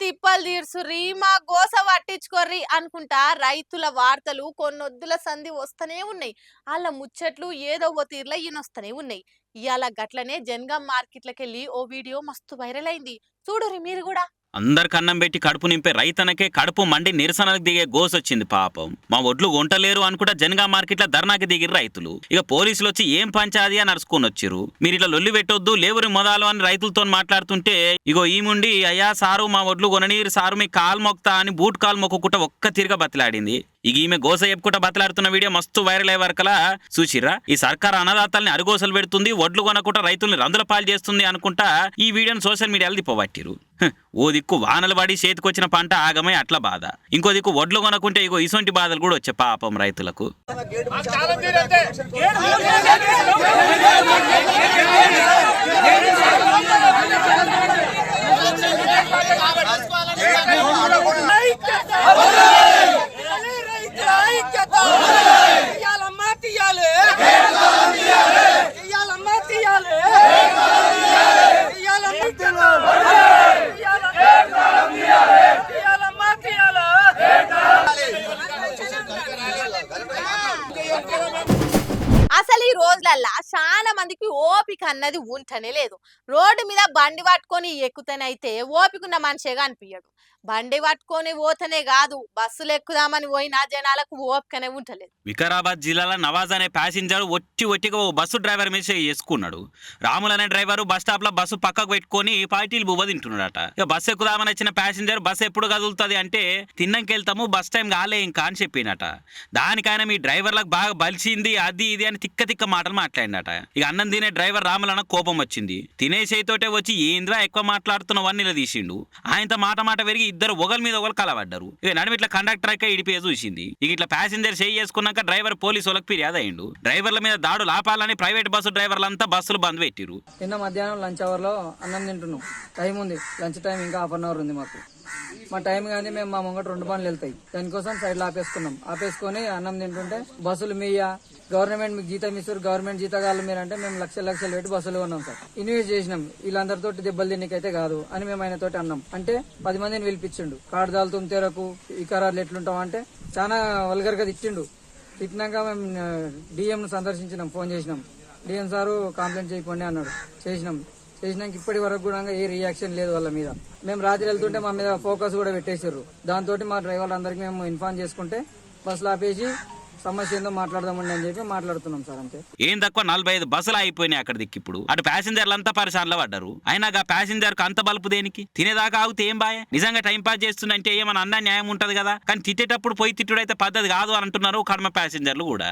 తిప్పలు తీర్చుర్రి మా గోస పట్టించుకోర్రి అనుకుంటా రైతుల వార్తలు కొన్నొద్దుల సంధి వస్తూనే ఉన్నాయి. వాళ్ళ ముచ్చట్లు ఏదో ఓ తీర్ల ఈయనొస్తూనే ఉన్నాయి. ఇవాళ గట్లనే జనగాం మార్కెట్లకెళ్ళి ఓ వీడియో మస్తు వైరల్ అయింది. చూడుర్రి మీరు కూడా. అందరికి అన్నం పెట్టి కడుపు నింపే రైతనకే కడుపు మండి నిరసనకు దిగే గోసొచ్చింది పాపం. మా ఒడ్లు కొంటలేరు అనుకుంటా జనగా మార్కెట్ల ధర్నాకి దిగిరు రైతులు. ఇక పోలీసులు వచ్చి ఏం పంచాది అని నడుచుకొని వచ్చిర్రు. మీరు ఇట్లా లొల్లి పెట్టొద్దు లేవురి మొదలు అని రైతులతో మాట్లాడుతుంటే ఇగో ఈముండి అయ్యా సారు మా ఒడ్లు కొననీరు సారు మీ కాలు మొక్తా అని బూట్ కాలు మొక్కుకుంటా ఒక్క తిరిగా బతిలాడింది. ఇక ఈమె గోస చెప్పుకుంటా బతలాడుతున్న వీడియో మస్తు వైరల్ అయ్యే వరకలా చూసిర్రా. ఈ సర్కార్ అన్నదాతల్ని అరుగోసలు పెడుతుంది, ఒడ్లు కొనకుండా రైతుల్ని రందుల పాలు చేస్తుంది అనుకుంటా ఈ వీడియోని సోషల్ మీడియాలో తిప్పబట్టిరు. ఓ దిక్కు వానలు పడి చేతికొచ్చిన పంట ఆగమై అట్లా బాధ, ఇంకో దిక్కు ఒడ్లు కొనకుంటే ఇగో ఇసొంటి బాధలు కూడా వచ్చే పాపం రైతులకు. అసలు ఈ రోజులల్లా చాలా మందికి ఓపిక అన్నది ఉంటనే లేదు. రోడ్డు మీద బండి పట్టుకొని ఎక్కుతేనైతే ఓపికన్న మనిషిగా అనిపించడు. బండి పట్టుకొని పోతనే కాదు, బస్సులు ఎక్కుదామని పోయినా జనాలకు ఓపికనే ఉంటలేదు. వికారాబాద్ జిల్లాలో నవాజ్ అనే ప్యాసింజర్ ఒట్టిగా ఓ బస్సు డ్రైవర్ మీద చేసుకున్నాడు. రాములు అనే డ్రైవర్ బస్ స్టాప్ లో బస్సు పక్కకు పెట్టుకొని పార్టీలు బువ్వ తింటున్నాడట. ఇక బస్సు ఎక్కుదామని వచ్చిన ప్యాసింజర్ బస్సు ఎప్పుడు కదులుతుంది అంటే తిన్నంకెళ్తాము బస్ టైం కాలే ఇంకా అని చెప్పినట. దానికైనా మీ డ్రైవర్లకు బాగా బలిసింది అది ఇది అని తిక్క మాటలు మాట్లాడినట. ఇక అన్నం తినే డ్రైవర్ రాములన్న కోపం వచ్చింది. తినేసేతోటే వచ్చి ఏంద్రా ఎక్కువ మాట్లాడుతున్నావు అని నిలదీసిండు. ఆయనతో మాట పెరిగి ఇద్దరు ఒకరి మీద ఒకరు కలబడ్డారు. ఇక నడుము ఇట్లా కండక్టర్ అయితే ఇడిపే చూసింది. ఇక ఇట్లా ప్యాసింజర్ చేయి చేసుకున్నాక డ్రైవర్ పోలీసు వాళ్ళకి ఫిర్యాదు అయ్యిండు. డ్రైవర్ల మీద దాడులు ఆపాలని ప్రైవేట్ బస్సు డ్రైవర్లంతా బస్సులు బంద్ పెట్టిరు. నిన్న మధ్యాహ్నం లంచ్ అవర్ లో అన్నం తింటున్నాం. టైం ఉంది, లంచ్ టైం ఇంకా హాఫ్ అన్ అవర్ ఉంది మాకు. మా టైం కానీ మేము మా ముంగట 2 బండ్లు వెళ్తాయి, దానికోసం సైడ్ లో ఆపేసుకొని అన్నం తింటుంటే బస్సులు మీయా గవర్నమెంట్ మీకు జీతం ఇస్తారు, గవర్నమెంట్ జీతగాళ్ళు మీరంటే మేము లక్షలు పెట్టి బస్సులు కొన్నాం సార్. ఇన్వెస్ట్ చేసినాం, వీళ్ళందరితో దెబ్బలు తిన్నకైతే కాదు అని మేము ఆయన తోటి అన్నాం. అంటే 10 మందిని పిలిపించిండు. కాడుదాలు తుమ్తేరకు ఈ కరార్లు ఎట్లుంటాం అంటే చాలా వల్గర్ గా తిట్టిండు. తిట్టినాక మేము డిఎం ను సందర్శించినాం, ఫోన్ చేసినాం. డిఎం సారు కంప్లైంట్ చేయకండి అన్నాడు. చేసినాక ఇప్పటి వరకు కూడా ఏ రియాక్షన్ లేదు వాళ్ళ మీద. మేము రాత్రి వెళ్తుంటే మా మీద ఫోకస్ కూడా పెట్టేసారు. దాంతో మా డ్రైవర్లు అందరికి మేము ఇన్ఫార్మ్ చేసుకుంటే బస్సులు ఆపేసి సమస్య ఏందో మాట్లాడదామండి అని చెప్పి మాట్లాడుతున్నాం సార్. అంతే. ఏం తక్కువ 45 బస్సులు అయిపోయినాయి అక్కడ దిక్కు. ఇప్పుడు అటు ప్యాసింజర్లు అంతా పరిశాన్లో పడ్డారు. అయినా ప్యాసింజర్ కు అంత బలుపు దేనికి? తినేదాకా ఆగితే ఏం బాయ్? నిజంగా టైం పాస్ చేస్తుందంటే ఏమన్నా అన్న న్యాయం ఉంటది కదా. కానీ తిట్టేటప్పుడు పోయి తిట్టుడైతే పద్ధతి కాదు అని అంటున్నారు కడమ ప్యాసింజర్లు కూడా.